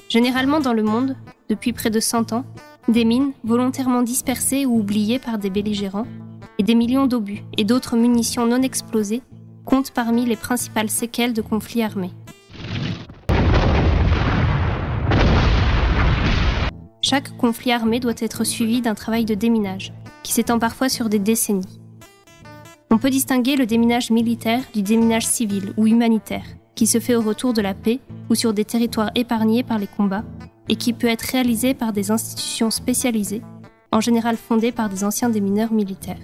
Généralement dans le monde, depuis près de 100 ans, des mines volontairement dispersées ou oubliées par des belligérants et des millions d'obus et d'autres munitions non explosées comptent parmi les principales séquelles de conflits armés. Chaque conflit armé doit être suivi d'un travail de déminage, qui s'étend parfois sur des décennies. On peut distinguer le déminage militaire du déminage civil ou humanitaire, qui se fait au retour de la paix ou sur des territoires épargnés par les combats, et qui peut être réalisé par des institutions spécialisées, en général fondées par des anciens démineurs militaires.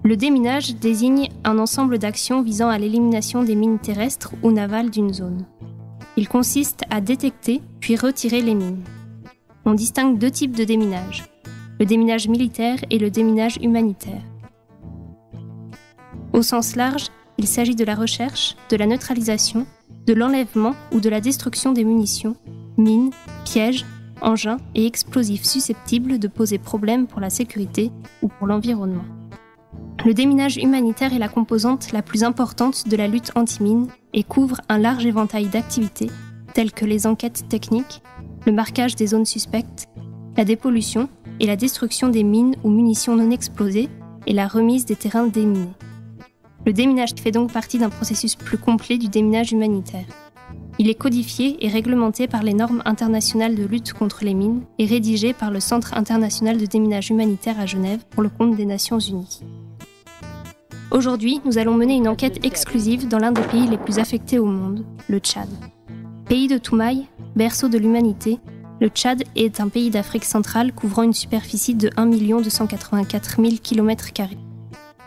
Le déminage désigne un ensemble d'actions visant à l'élimination des mines terrestres ou navales d'une zone. Il consiste à détecter puis retirer les mines. On distingue deux types de déminage, le déminage militaire et le déminage humanitaire. Au sens large, il s'agit de la recherche, de la neutralisation, de l'enlèvement ou de la destruction des munitions, mines, pièges, engins et explosifs susceptibles de poser problème pour la sécurité ou pour l'environnement. Le déminage humanitaire est la composante la plus importante de la lutte anti-mine et couvre un large éventail d'activités telles que les enquêtes techniques, le marquage des zones suspectes, la dépollution et la destruction des mines ou munitions non explosées et la remise des terrains déminés. Le déminage fait donc partie d'un processus plus complet du déminage humanitaire. Il est codifié et réglementé par les normes internationales de lutte contre les mines et rédigé par le Centre international de déminage humanitaire à Genève pour le compte des Nations Unies. Aujourd'hui, nous allons mener une enquête exclusive dans l'un des pays les plus affectés au monde, le Tchad. Pays de Toumaï, berceau de l'humanité, le Tchad est un pays d'Afrique centrale couvrant une superficie de 1 284 000 km².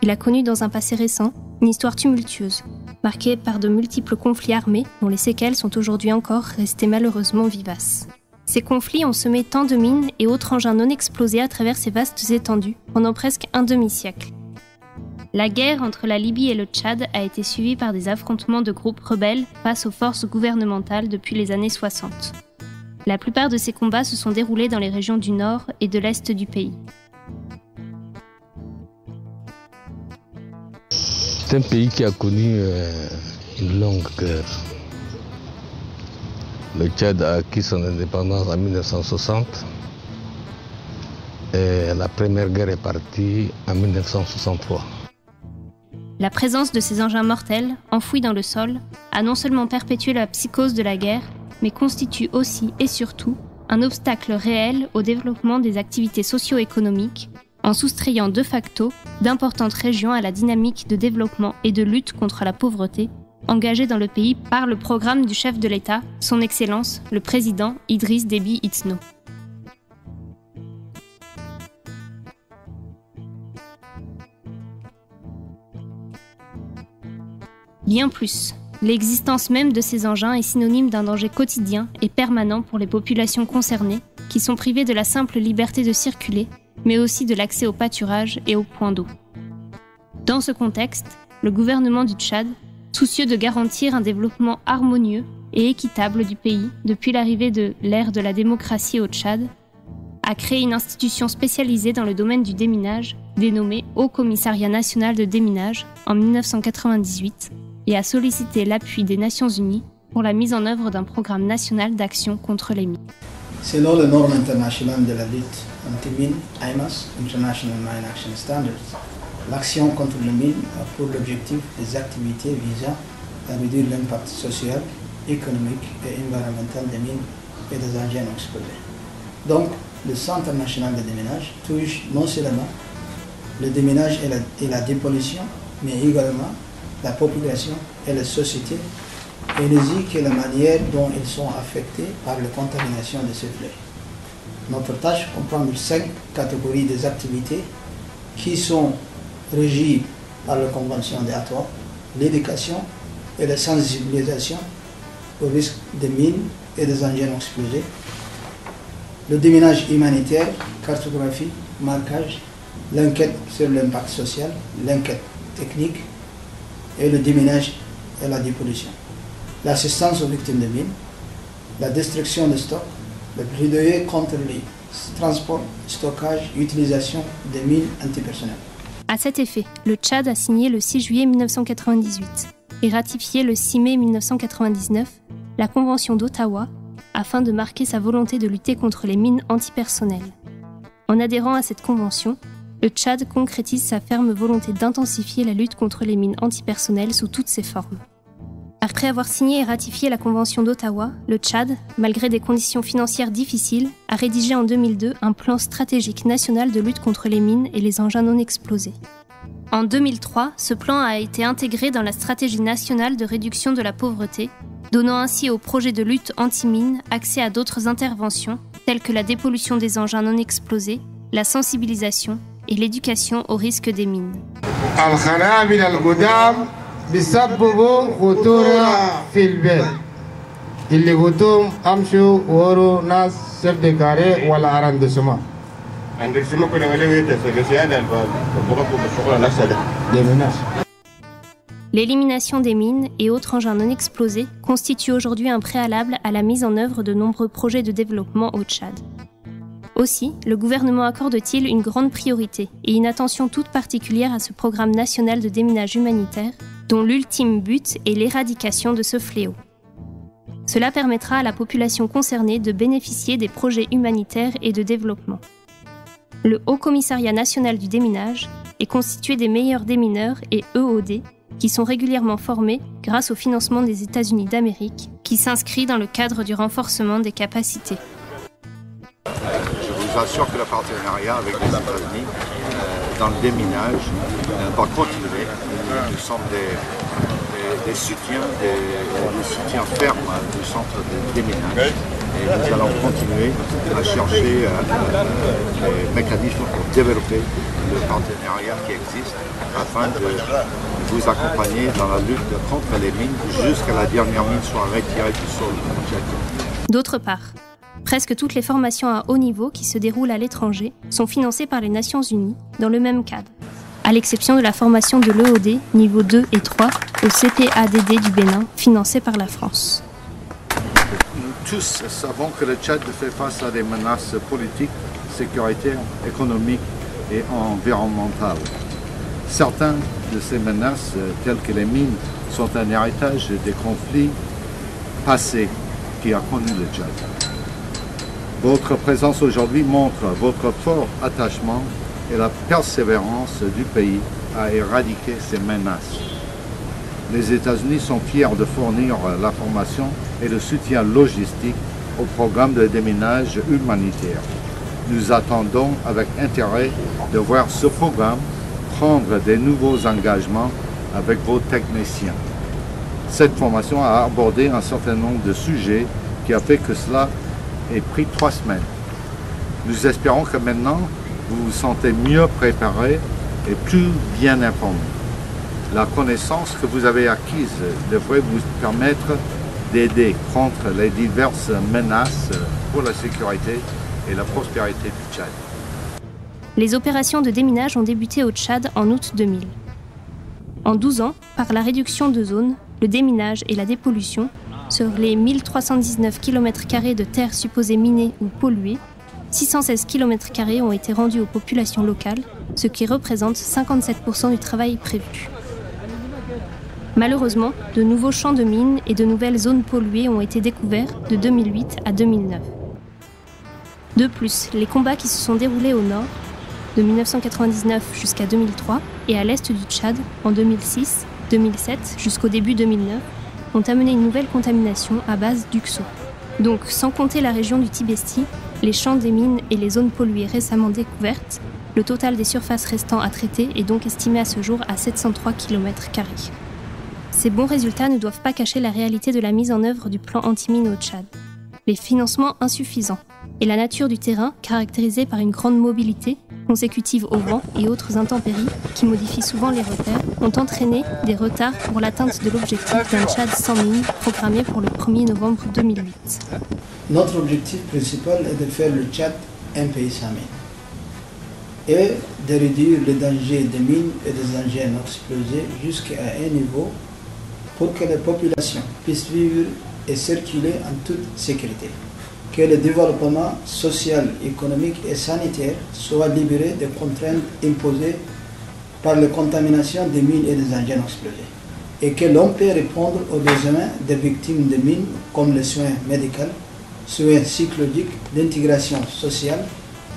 Il a connu dans un passé récent une histoire tumultueuse, marquée par de multiples conflits armés dont les séquelles sont aujourd'hui encore restées malheureusement vivaces. Ces conflits ont semé tant de mines et autres engins non explosés à travers ces vastes étendues pendant presque un demi-siècle. La guerre entre la Libye et le Tchad a été suivie par des affrontements de groupes rebelles face aux forces gouvernementales depuis les années 60. La plupart de ces combats se sont déroulés dans les régions du nord et de l'est du pays. C'est un pays qui a connu une longue guerre. Le Tchad a acquis son indépendance en 1960 et la première guerre est partie en 1963. La présence de ces engins mortels, enfouis dans le sol, a non seulement perpétué la psychose de la guerre, mais constitue aussi et surtout un obstacle réel au développement des activités socio-économiques, en soustrayant de facto d'importantes régions à la dynamique de développement et de lutte contre la pauvreté engagée dans le pays par le programme du chef de l'État, son Excellence, le président Idriss Déby Itno. Bien plus, l'existence même de ces engins est synonyme d'un danger quotidien et permanent pour les populations concernées, qui sont privées de la simple liberté de circuler, mais aussi de l'accès au pâturage et aux points d'eau. Dans ce contexte, le gouvernement du Tchad, soucieux de garantir un développement harmonieux et équitable du pays depuis l'arrivée de l'ère de la démocratie au Tchad, a créé une institution spécialisée dans le domaine du déminage, dénommée Haut Commissariat National de Déminage en 1998, et a sollicité l'appui des Nations Unies pour la mise en œuvre d'un programme national d'action contre les mines. Selon les normes internationales de la lutte anti-mine, IMAS, International Mine Action Standards, l'action contre les mines a pour l'objectif des activités visant à réduire l'impact social, économique et environnemental des mines et des engins explosés. Donc, le Centre national de déminage touche non seulement le déminage et la dépollution, mais également la population et la société, ainsi que la manière dont ils sont affectés par la contamination de ce flux. Notre tâche comprend 5 catégories des activités qui sont régies par la Convention des Atoires, l'éducation et la sensibilisation au risque des mines et des engins explosés, le déminage humanitaire, cartographie, marquage, l'enquête sur l'impact social, l'enquête technique et le déminage et la dépollution, l'assistance aux victimes de mines, la destruction de stocks, le plaidoyer contre les transports, stockage, utilisation des mines antipersonnelles. À cet effet, le Tchad a signé le 6 juillet 1998 et ratifié le 6 mai 1999 la Convention d'Ottawa, afin de marquer sa volonté de lutter contre les mines antipersonnelles. En adhérant à cette convention, le Tchad concrétise sa ferme volonté d'intensifier la lutte contre les mines antipersonnelles sous toutes ses formes. Après avoir signé et ratifié la Convention d'Ottawa, le Tchad, malgré des conditions financières difficiles, a rédigé en 2002 un plan stratégique national de lutte contre les mines et les engins non explosés. En 2003, ce plan a été intégré dans la stratégie nationale de réduction de la pauvreté, donnant ainsi au projet de lutte anti-mines accès à d'autres interventions, telles que la dépollution des engins non explosés, la sensibilisation et l'éducation au risque des mines. بيسببوا خطورة في البلد اللي قدوم أمشوا ورو ناس سيف ديكاري ولا أراندسما. L'élimination des mines et autres engins non explosés constitue aujourd'hui un préalable à la mise en œuvre de nombreux projets de développement au Tchad. Aussi, le gouvernement accorde-t-il une grande priorité et une attention toute particulière à ce programme national de déminage humanitaire, dont l'ultime but est l'éradication de ce fléau. Cela permettra à la population concernée de bénéficier des projets humanitaires et de développement. Le Haut Commissariat national du déminage est constitué des meilleurs démineurs et EOD qui sont régulièrement formés grâce au financement des États-Unis d'Amérique, qui s'inscrit dans le cadre du renforcement des capacités. Je vous assure que le partenariat avec les États-Unis dans le déminage va continuer. Nous sommes des soutiens fermes du centre de déminage et nous allons continuer à chercher des mécanismes pour développer le partenariat qui existe afin de vous accompagner dans la lutte contre les mines jusqu'à la dernière mine soit retirée du sol. D'autre part, presque toutes les formations à haut niveau qui se déroulent à l'étranger sont financées par les Nations Unies dans le même cadre, à l'exception de la formation de l'EOD niveau 2 et 3 au CPADD du Bénin, financée par la France. Nous tous savons que le Tchad fait face à des menaces politiques, sécuritaires, économiques et environnementales. Certaines de ces menaces, telles que les mines, sont un héritage des conflits passés qui a connu le Tchad. Votre présence aujourd'hui montre votre fort attachement et la persévérance du pays à éradiquer ces menaces. Les États-Unis sont fiers de fournir la formation et le soutien logistique au programme de déminage humanitaire. Nous attendons avec intérêt de voir ce programme prendre des nouveaux engagements avec vos techniciens. Cette formation a abordé un certain nombre de sujets qui a fait que cela ait pris 3 semaines. Nous espérons que maintenant, vous vous sentez mieux préparé et plus bien informé. La connaissance que vous avez acquise devrait vous permettre d'aider contre les diverses menaces pour la sécurité et la prospérité du Tchad. Les opérations de déminage ont débuté au Tchad en août 2000. En 12 ans, par la réduction de zones, le déminage et la dépollution, sur les 1319 km² de terres supposées minées ou polluées, 616 km² ont été rendus aux populations locales, ce qui représente 57% du travail prévu. Malheureusement, de nouveaux champs de mines et de nouvelles zones polluées ont été découverts de 2008 à 2009. De plus, les combats qui se sont déroulés au nord, de 1999 jusqu'à 2003, et à l'est du Tchad, en 2006, 2007 jusqu'au début 2009, ont amené une nouvelle contamination à base d'UXO. Donc, sans compter la région du Tibesti, les champs des mines et les zones polluées récemment découvertes, le total des surfaces restant à traiter est donc estimé à ce jour à 703 km². Ces bons résultats ne doivent pas cacher la réalité de la mise en œuvre du plan anti-mine au Tchad. Les financements insuffisants et la nature du terrain, caractérisée par une grande mobilité, consécutive au vent et autres intempéries qui modifient souvent les repères, ont entraîné des retards pour l'atteinte de l'objectif d'un Tchad sans mine programmé pour le 1er novembre 2008. Notre objectif principal est de faire le Tchad un pays sans mine et de réduire le danger des mines et des engins non explosés jusqu'à un niveau pour que les populations puissent vivre et circuler en toute sécurité. Que le développement social, économique et sanitaire soit libéré des contraintes imposées par la contamination des mines et des engins explosés. et que l'on peut répondre aux besoins des victimes de mines comme les soins médicaux, soins psychologiques, l'intégration sociale,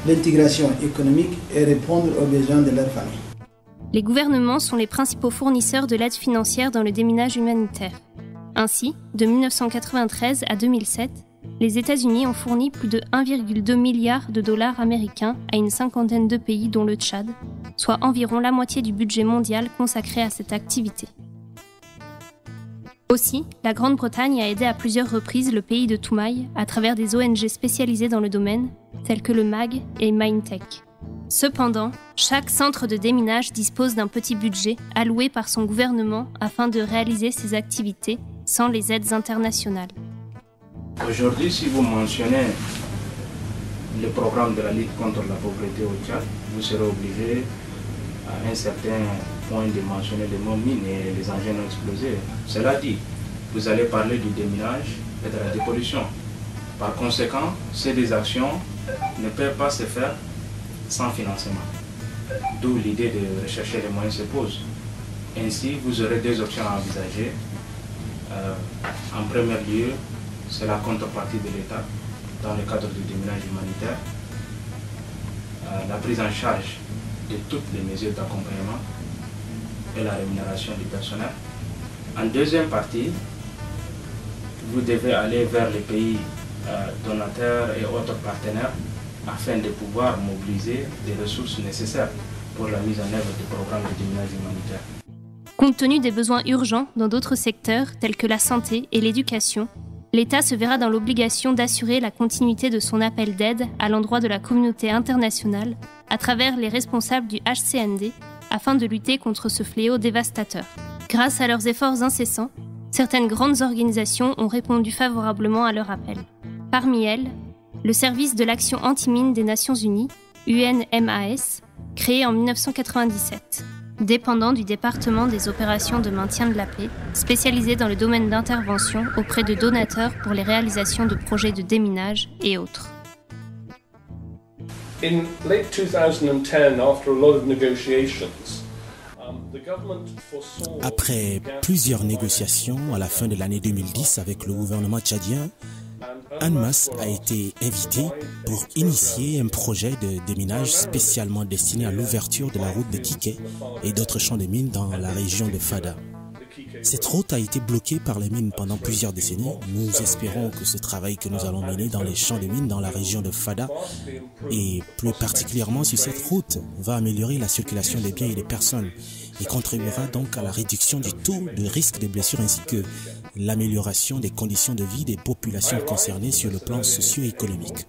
l'intégration économique et répondre aux besoins de leur famille. Les gouvernements sont les principaux fournisseurs de l'aide financière dans le déminage humanitaire. Ainsi, de 1993 à 2007, les États-Unis ont fourni plus de 1,2 milliard de dollars américains à une cinquantaine de pays dont le Tchad, soit environ la moitié du budget mondial consacré à cette activité. Aussi, la Grande-Bretagne a aidé à plusieurs reprises le pays de Toumaï à travers des ONG spécialisées dans le domaine, telles que le MAG et Mindtech. Cependant, chaque centre de déminage dispose d'un petit budget alloué par son gouvernement afin de réaliser ses activités sans les aides internationales. Aujourd'hui, si vous mentionnez le programme de la lutte contre la pauvreté au Tchad, vous serez obligé à un certain point de mentionner les mots mines et les engins non explosés. Cela dit, vous allez parler du déminage et de la dépollution. Par conséquent, ces deux actions ne peuvent pas se faire sans financement. D'où l'idée de rechercher les moyens se pose. Ainsi, vous aurez deux options à envisager. En premier lieu, c'est la contrepartie de l'État dans le cadre du déminage humanitaire, la prise en charge de toutes les mesures d'accompagnement et la rémunération du personnel. En deuxième partie, vous devez aller vers les pays donateurs et autres partenaires afin de pouvoir mobiliser des ressources nécessaires pour la mise en œuvre du programme de déminage humanitaire. Compte tenu des besoins urgents dans d'autres secteurs tels que la santé et l'éducation, l'État se verra dans l'obligation d'assurer la continuité de son appel d'aide à l'endroit de la communauté internationale à travers les responsables du HCND afin de lutter contre ce fléau dévastateur. Grâce à leurs efforts incessants, certaines grandes organisations ont répondu favorablement à leur appel. Parmi elles, le service de l'action anti-mine des Nations Unies, UNMAS, créé en 1997. Dépendant du département des opérations de maintien de la paix, spécialisé dans le domaine d'intervention auprès de donateurs pour les réalisations de projets de déminage et autres. In late 2010, after a lot of negotiations, the government foresaw... Après plusieurs négociations à la fin de l'année 2010 avec le gouvernement tchadien, UNMAS a été invité pour initier un projet de déminage spécialement destiné à l'ouverture de la route de Kiké et d'autres champs de mines dans la région de Fada. Cette route a été bloquée par les mines pendant plusieurs décennies. Nous espérons que ce travail que nous allons mener dans les champs de mines dans la région de Fada et plus particulièrement sur cette route va améliorer la circulation des biens et des personnes et contribuera donc à la réduction du taux de risque de blessures ainsi que l'amélioration des conditions de vie des populations concernées sur le plan socio-économique.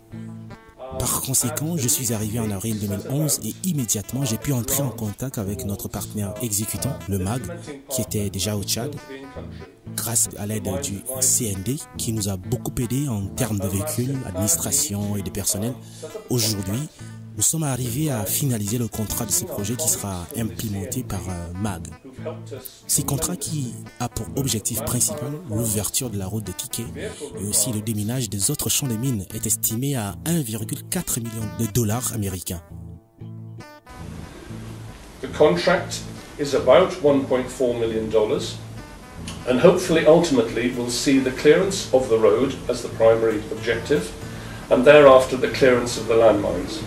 Par conséquent, je suis arrivé en avril 2011 et immédiatement j'ai pu entrer en contact avec notre partenaire exécutant, le MAG, qui était déjà au Tchad, grâce à l'aide du CND qui nous a beaucoup aidé en termes de véhicules, administration et de personnel. Aujourd'hui, nous sommes arrivés à finaliser le contrat de ce projet qui sera implémenté par MAG. Ce contrat qui a pour objectif principal l'ouverture de la route de Kiké et aussi le déminage des autres champs de mines est estimé à 1,4 million de dollars américains. The contract is about $1.4 million and hopefully ultimately will see the clearance of the road as the primary objective and thereafter the clearance of the landmines.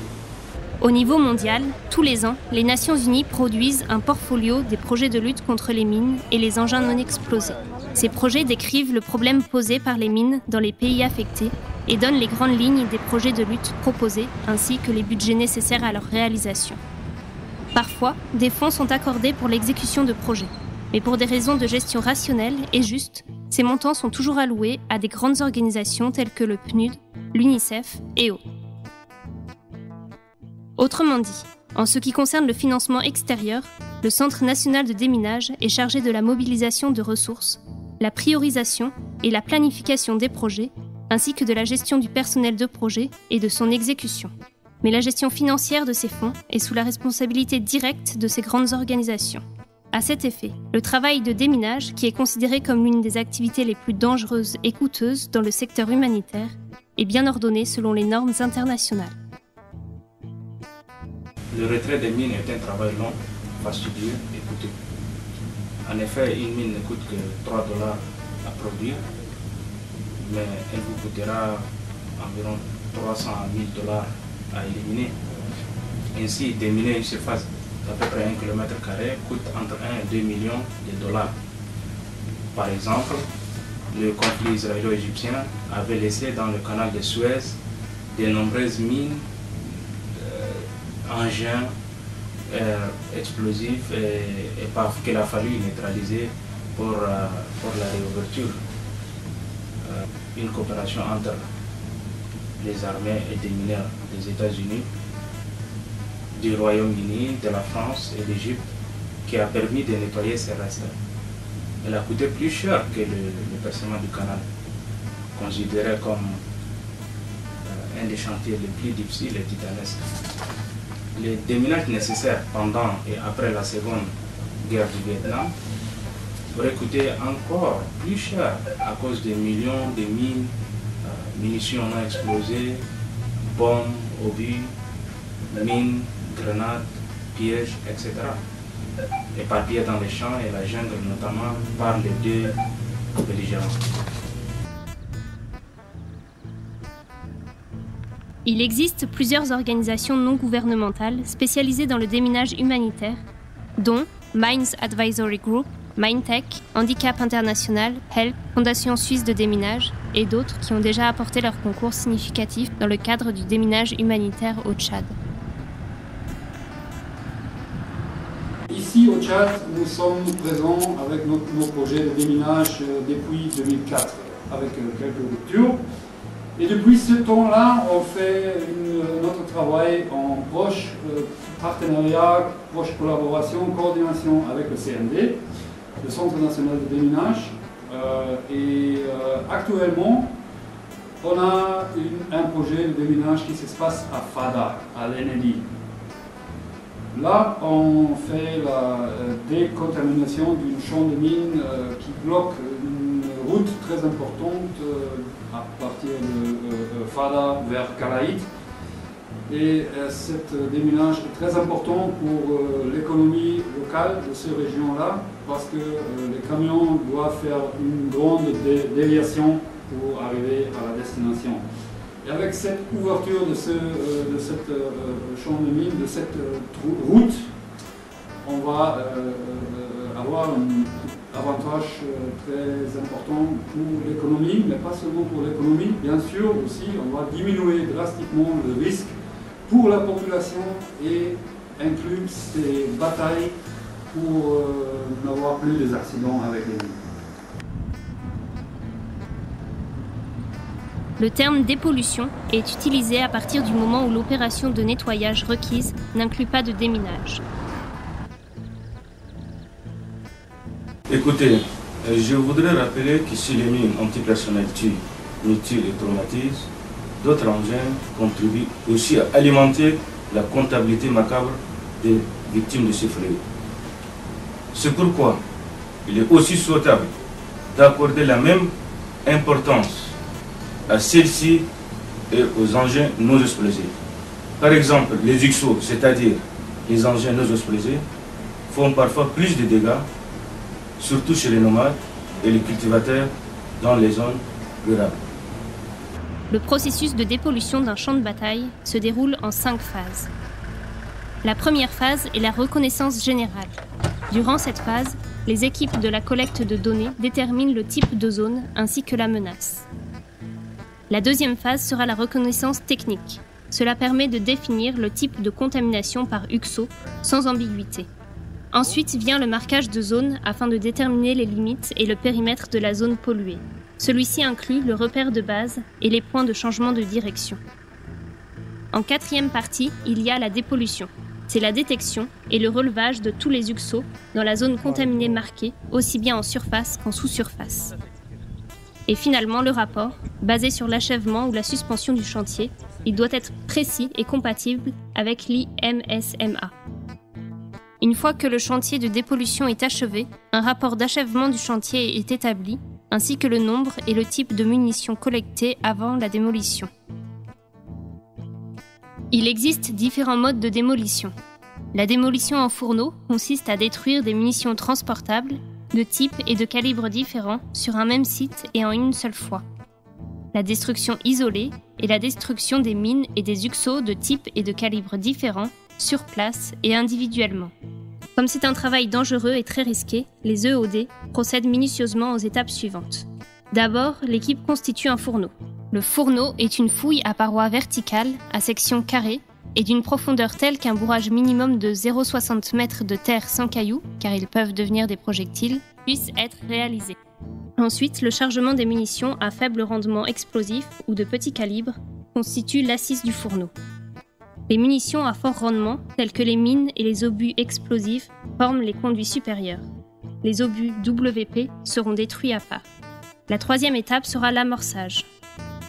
Au niveau mondial, tous les ans, les Nations Unies produisent un portfolio des projets de lutte contre les mines et les engins non explosés. Ces projets décrivent le problème posé par les mines dans les pays affectés et donnent les grandes lignes des projets de lutte proposés ainsi que les budgets nécessaires à leur réalisation. Parfois, des fonds sont accordés pour l'exécution de projets, mais pour des raisons de gestion rationnelle et juste, ces montants sont toujours alloués à des grandes organisations telles que le PNUD, l'UNICEF et autres. Autrement dit, en ce qui concerne le financement extérieur, le Centre national de déminage est chargé de la mobilisation de ressources, la priorisation et la planification des projets, ainsi que de la gestion du personnel de projet et de son exécution. Mais la gestion financière de ces fonds est sous la responsabilité directe de ces grandes organisations. À cet effet, le travail de déminage, qui est considéré comme l'une des activités les plus dangereuses et coûteuses dans le secteur humanitaire, est bien ordonné selon les normes internationales. Le retrait des mines est un travail long, fastidieux et coûteux. En effet, une mine ne coûte que 3 $ à produire, mais elle vous coûtera environ 300 à 1000 $ à éliminer. Ainsi, déminer une surface d'à peu près 1 km² coûte entre 1 et 2 millions de dollars. Par exemple, le conflit israélo-égyptien avait laissé dans le canal de Suez de nombreuses mines, engins, explosifs et qu'il a fallu neutraliser pour la réouverture. Une coopération entre les armées et des mineurs des États-Unis, du Royaume-Uni, de la France et d'Égypte qui a permis de nettoyer ces restes. Elle a coûté plus cher que le percement du canal, considéré comme un des chantiers les plus difficiles et titanesques. Les déminages nécessaires pendant et après la Seconde Guerre du Vietnam auraient coûté encore plus cher à cause des millions de mines, munitions non explosées, bombes, obus, mines, grenades, pièges, etc. Éparpillés dans les champs et la jungle, notamment par les deux belligérants. Il existe plusieurs organisations non gouvernementales spécialisées dans le déminage humanitaire, dont Mines Advisory Group, Minetech, Handicap International, HELP, Fondation Suisse de déminage et d'autres qui ont déjà apporté leur concours significatif dans le cadre du déminage humanitaire au Tchad. Ici au Tchad, nous sommes présents avec nos projets de déminage depuis 2004, avec quelques ruptures. Et depuis ce temps-là, on fait notre travail en proche partenariat, proche collaboration, coordination avec le CND, le Centre national de déminage. Actuellement, on a un projet de déminage qui se passe à Fada, à l'Ennedi. Là, on fait la décontamination d'une champ de mine qui bloque une route très importante à partir de Fada vers Kalaït. Et cet déminage est très important pour l'économie locale de ces régions-là parce que les camions doivent faire une grande déviation pour arriver à la destination. Et avec cette ouverture de cette champ de mine, de cette route, on va avoir un avantage très important pour l'économie, mais pas seulement pour l'économie. Bien sûr, aussi, on va diminuer drastiquement le risque pour la population et inclure ces batailles pour n'avoir plus des accidents avec les mines. Le terme dépollution est utilisé à partir du moment où l'opération de nettoyage requise n'inclut pas de déminage. Écoutez, je voudrais rappeler que si les mines antipersonnelles tuent, mutilent et traumatisent, d'autres engins contribuent aussi à alimenter la comptabilité macabre des victimes de ces fléaux. C'est pourquoi il est aussi souhaitable d'accorder la même importance à celles-ci et aux engins non explosés. Par exemple, les UXO, c'est-à-dire les engins non explosés, font parfois plus de dégâts, surtout chez les nomades et les cultivateurs dans les zones rurales. Le processus de dépollution d'un champ de bataille se déroule en 5 phases. La première phase est la reconnaissance générale. Durant cette phase, les équipes de la collecte de données déterminent le type de zone ainsi que la menace. La deuxième phase sera la reconnaissance technique. Cela permet de définir le type de contamination par UXO sans ambiguïté. Ensuite vient le marquage de zone afin de déterminer les limites et le périmètre de la zone polluée. Celui-ci inclut le repère de base et les points de changement de direction. En quatrième partie, il y a la dépollution. C'est la détection et le relevage de tous les UXO dans la zone contaminée marquée, aussi bien en surface qu'en sous-surface. Et finalement, le rapport, basé sur l'achèvement ou la suspension du chantier, il doit être précis et compatible avec l'IMSMA. Une fois que le chantier de dépollution est achevé, un rapport d'achèvement du chantier est établi, ainsi que le nombre et le type de munitions collectées avant la démolition. Il existe différents modes de démolition. La démolition en fourneau consiste à détruire des munitions transportables de types et de calibres différents sur un même site et en une seule fois. La destruction isolée et la destruction des mines et des UXO de types et de calibres différents sur place et individuellement. Comme c'est un travail dangereux et très risqué, les EOD procèdent minutieusement aux étapes suivantes. D'abord, l'équipe constitue un fourneau. Le fourneau est une fouille à parois verticales, à section carrée, et d'une profondeur telle qu'un bourrage minimum de 0,60 m de terre sans cailloux, car ils peuvent devenir des projectiles, puisse être réalisé. Ensuite, le chargement des munitions à faible rendement explosif ou de petit calibre constitue l'assise du fourneau. Les munitions à fort rendement, telles que les mines et les obus explosifs, forment les conduits supérieurs. Les obus WP seront détruits à part. La troisième étape sera l'amorçage.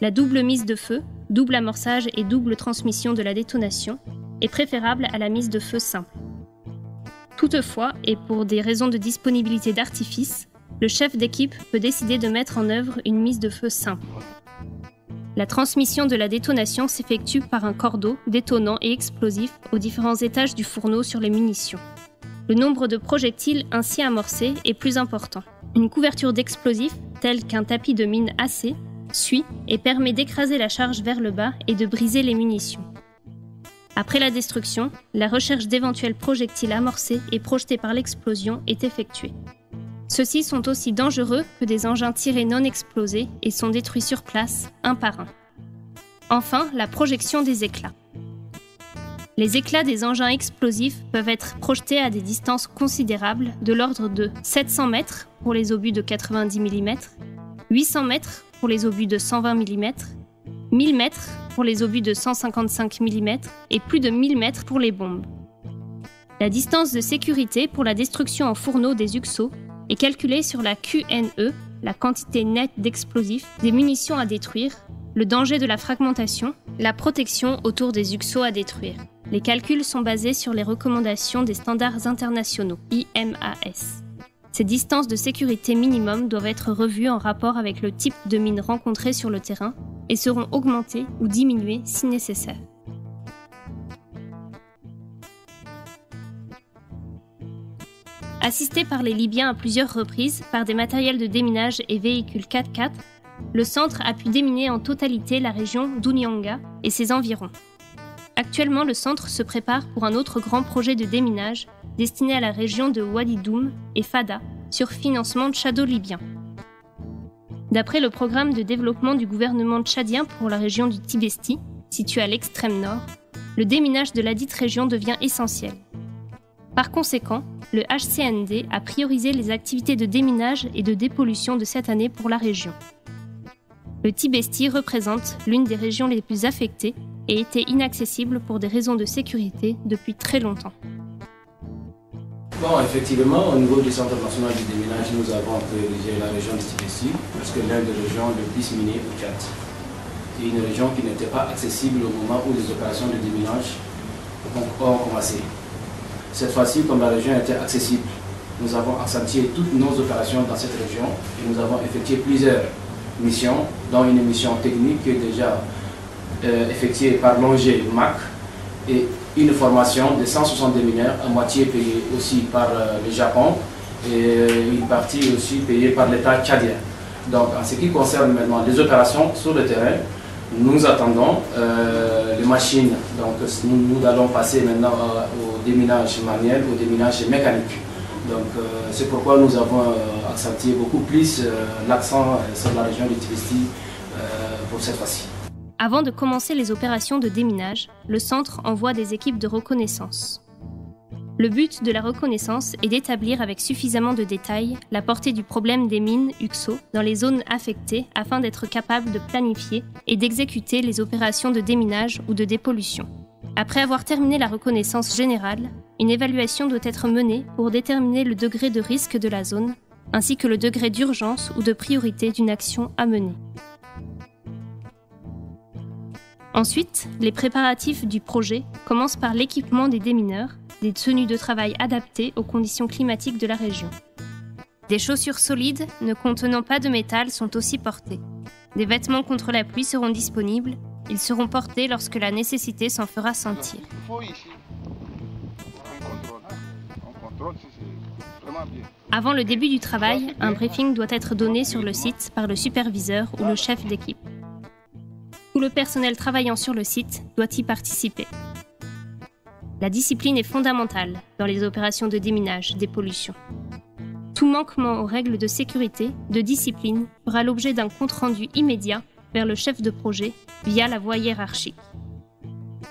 La double mise de feu, double amorçage et double transmission de la détonation est préférable à la mise de feu simple. Toutefois, et pour des raisons de disponibilité d'artifice, le chef d'équipe peut décider de mettre en œuvre une mise de feu simple. La transmission de la détonation s'effectue par un cordeau détonant et explosif aux différents étages du fourneau sur les munitions. Le nombre de projectiles ainsi amorcés est plus important. Une couverture d'explosifs, telle qu'un tapis de mine AC, suit et permet d'écraser la charge vers le bas et de briser les munitions. Après la destruction, la recherche d'éventuels projectiles amorcés et projetés par l'explosion est effectuée. Ceux-ci sont aussi dangereux que des engins tirés non explosés et sont détruits sur place, un par un. Enfin, la projection des éclats. Les éclats des engins explosifs peuvent être projetés à des distances considérables de l'ordre de 700 mètres pour les obus de 90 mm, 800 mètres pour les obus de 120 mm, 1000 mètres pour les obus de 155 mm et plus de 1000 mètres pour les bombes. La distance de sécurité pour la destruction en fourneau des UXO est calculée sur la QNE, la quantité nette d'explosifs, des munitions à détruire, le danger de la fragmentation, la protection autour des UXO à détruire. Les calculs sont basés sur les recommandations des standards internationaux, IMAS. Ces distances de sécurité minimum doivent être revues en rapport avec le type de mine rencontré sur le terrain et seront augmentées ou diminuées si nécessaire. Assisté par les Libyens à plusieurs reprises par des matériels de déminage et véhicules 4x4, le centre a pu déminer en totalité la région d'Ounyanga et ses environs. Actuellement, le centre se prépare pour un autre grand projet de déminage destiné à la région de Wadi Doum et Fada, sur financement tchado-libyen. D'après le programme de développement du gouvernement tchadien pour la région du Tibesti, située à l'extrême nord, le déminage de ladite région devient essentiel. Par conséquent, le HCND a priorisé les activités de déminage et de dépollution de cette année pour la région. Le Tibesti représente l'une des régions les plus affectées et était inaccessible pour des raisons de sécurité depuis très longtemps. Bon, effectivement, au niveau du Centre national du déminage, nous avons priorisé la région de Tibesti parce que l'une des régions les plus minées au Tchad. C'est une région qui n'était pas accessible au moment où les opérations de déminage ont commencé. Cette fois-ci, comme la région était accessible, nous avons accentué toutes nos opérations dans cette région et nous avons effectué plusieurs missions, dont une mission technique qui est déjà effectuée par l'ONG MAC et une formation de 160 démineurs, à moitié payée aussi par le Japon et une partie aussi payée par l'État tchadien. Donc en ce qui concerne maintenant les opérations sur le terrain, nous attendons les machines, donc nous allons passer maintenant au déminage manuel, au déminage mécanique. Donc c'est pourquoi nous avons accentué beaucoup plus l'accent sur la région du Tibesti pour cette fois-ci. Avant de commencer les opérations de déminage, le centre envoie des équipes de reconnaissance. Le but de la reconnaissance est d'établir avec suffisamment de détails la portée du problème des mines UXO dans les zones affectées afin d'être capable de planifier et d'exécuter les opérations de déminage ou de dépollution. Après avoir terminé la reconnaissance générale, une évaluation doit être menée pour déterminer le degré de risque de la zone, ainsi que le degré d'urgence ou de priorité d'une action à mener. Ensuite, les préparatifs du projet commencent par l'équipement des démineurs, des tenues de travail adaptées aux conditions climatiques de la région. Des chaussures solides ne contenant pas de métal sont aussi portées. Des vêtements contre la pluie seront disponibles. Ils seront portés lorsque la nécessité s'en fera sentir. Avant le début du travail, un briefing doit être donné sur le site par le superviseur ou le chef d'équipe. Tout le personnel travaillant sur le site doit y participer. La discipline est fondamentale dans les opérations de déminage, dépollution. Tout manquement aux règles de sécurité, de discipline, fera l'objet d'un compte-rendu immédiat vers le chef de projet via la voie hiérarchique.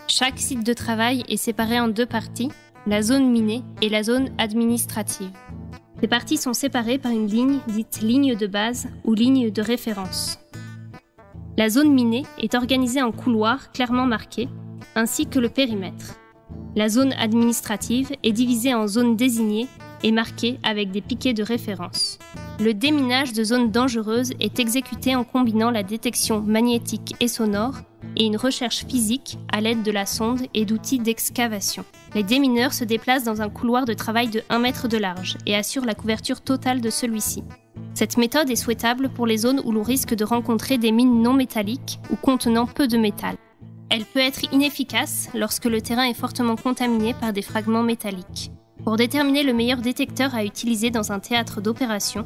Chaque site de travail est séparé en deux parties, la zone minée et la zone administrative. Ces parties sont séparées par une ligne dite ligne de base ou ligne de référence. La zone minée est organisée en couloirs clairement marqués, ainsi que le périmètre. La zone administrative est divisée en zones désignées et marquée avec des piquets de référence. Le déminage de zones dangereuses est exécuté en combinant la détection magnétique et sonore et une recherche physique à l'aide de la sonde et d'outils d'excavation. Les démineurs se déplacent dans un couloir de travail de 1 mètre de large et assurent la couverture totale de celui-ci. Cette méthode est souhaitable pour les zones où l'on risque de rencontrer des mines non métalliques ou contenant peu de métal. Elle peut être inefficace lorsque le terrain est fortement contaminé par des fragments métalliques. Pour déterminer le meilleur détecteur à utiliser dans un théâtre d'opération,